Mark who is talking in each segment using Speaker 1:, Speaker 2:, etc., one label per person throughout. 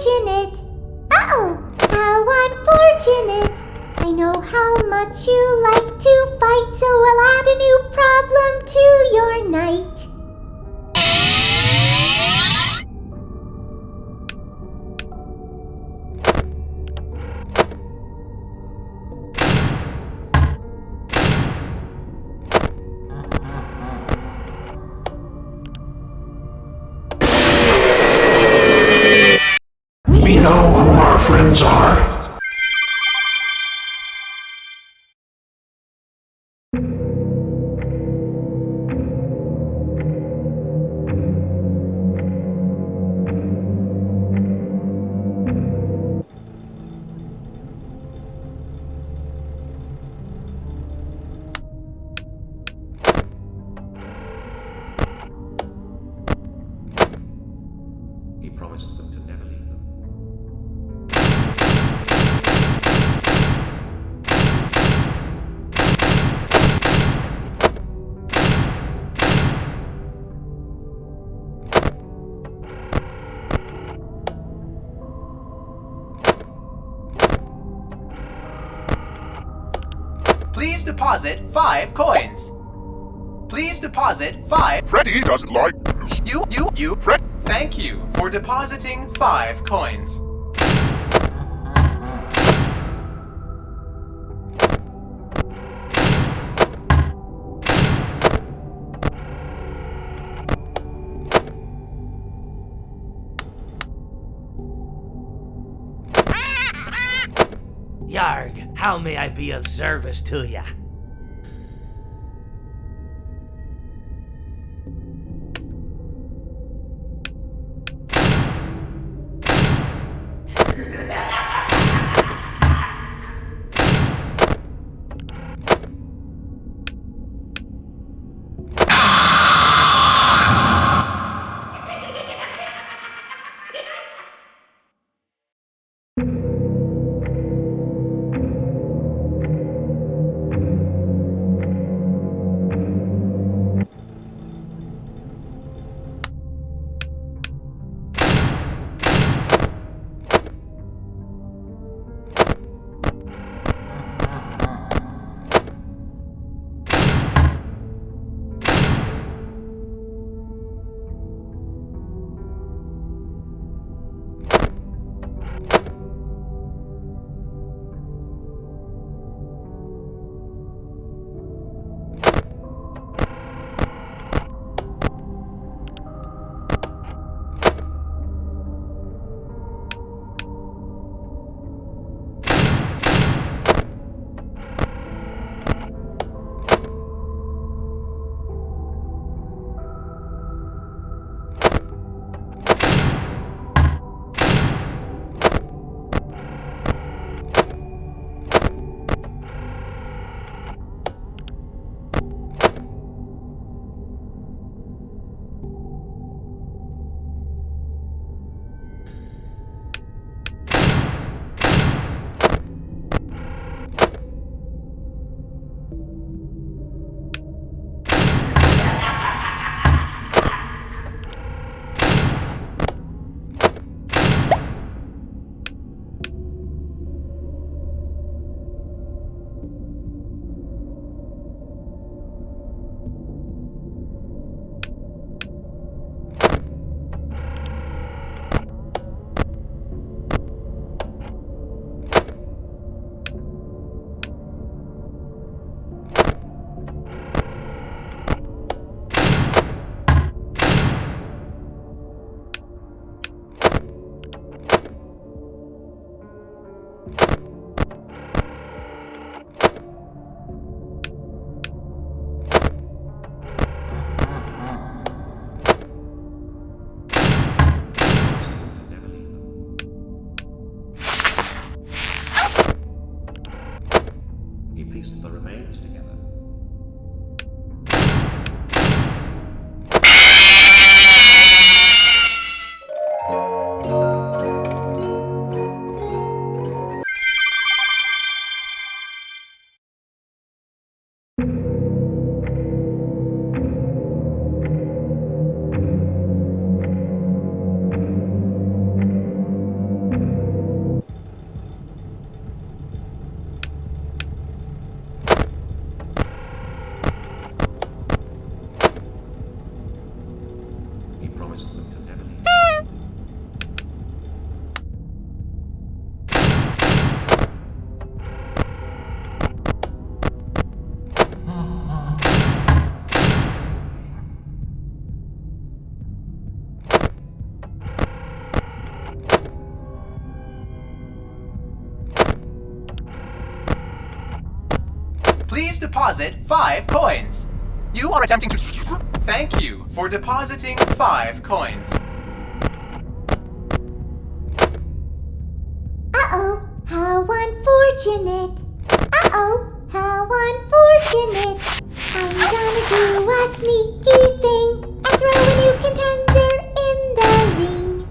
Speaker 1: unfortunate. Uh-oh, how unfortunate. I know how much you like to fight, so I'll add a new problem to your night.
Speaker 2: We know who our friends are.
Speaker 3: He promised them to never leave them.
Speaker 4: Please deposit 5 coins. Please deposit 5.
Speaker 2: Freddy doesn't like this.
Speaker 4: You, Fred. Thank you for depositing 5 coins.
Speaker 5: Yarg, how may I be of service to ya?
Speaker 3: pieced the remains together. promised them to never leave them.
Speaker 4: Please deposit 5 coins. You are attempting to... Thank you for depositing 5 coins.
Speaker 1: Uh-oh, how unfortunate. Uh-oh, how unfortunate. I'm gonna do a sneaky thing and throw a new contender in the ring.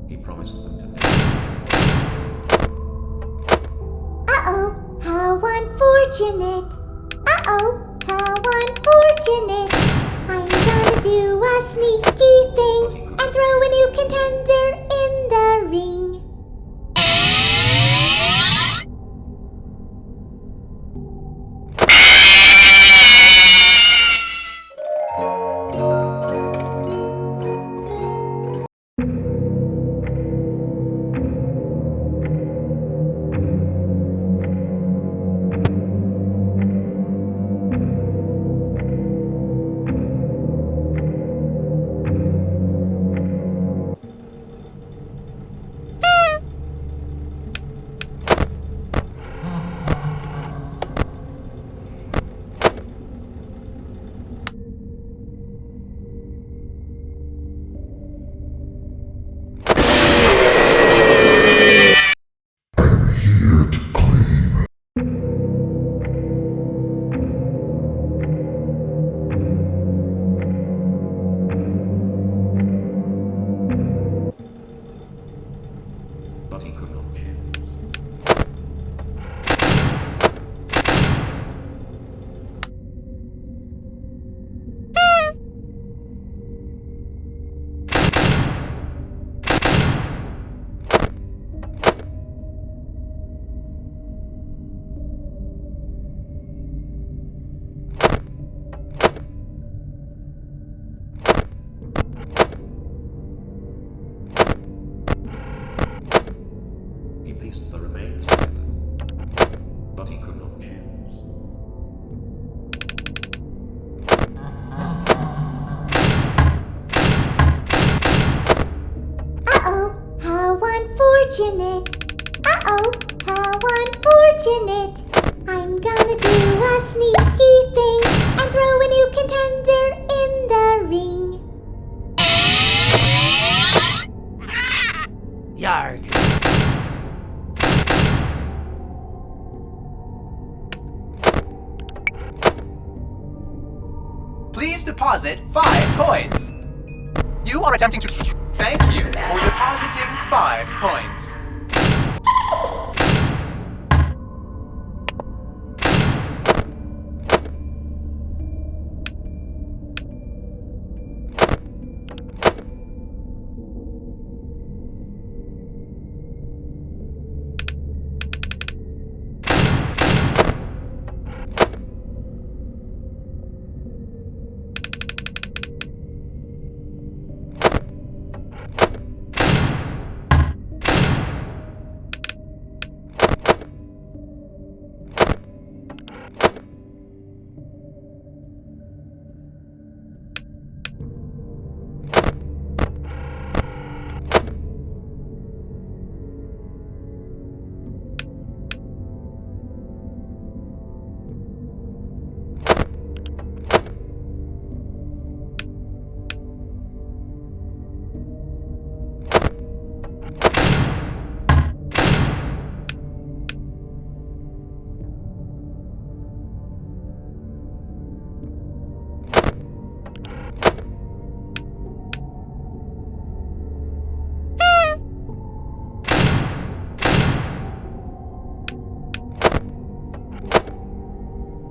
Speaker 3: He promised them to never leave them.
Speaker 1: Uh-oh, how unfortunate. Uh-oh, how unfortunate. I'm gonna do a sneaky thing and throw a new contender in the ring.
Speaker 3: But he could not choose. He pieced the remains together, but he could not choose.
Speaker 1: unfortunate. Uh-oh, how unfortunate. I'm gonna do a sneaky thing and throw a new contender in the ring.
Speaker 5: Yarg.
Speaker 4: Please deposit 5 coins. You are attempting to. Thank you for depositing 5 coins.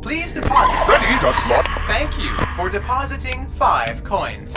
Speaker 4: Please deposit.
Speaker 2: Freddy does not.
Speaker 4: Thank you for depositing 5 coins.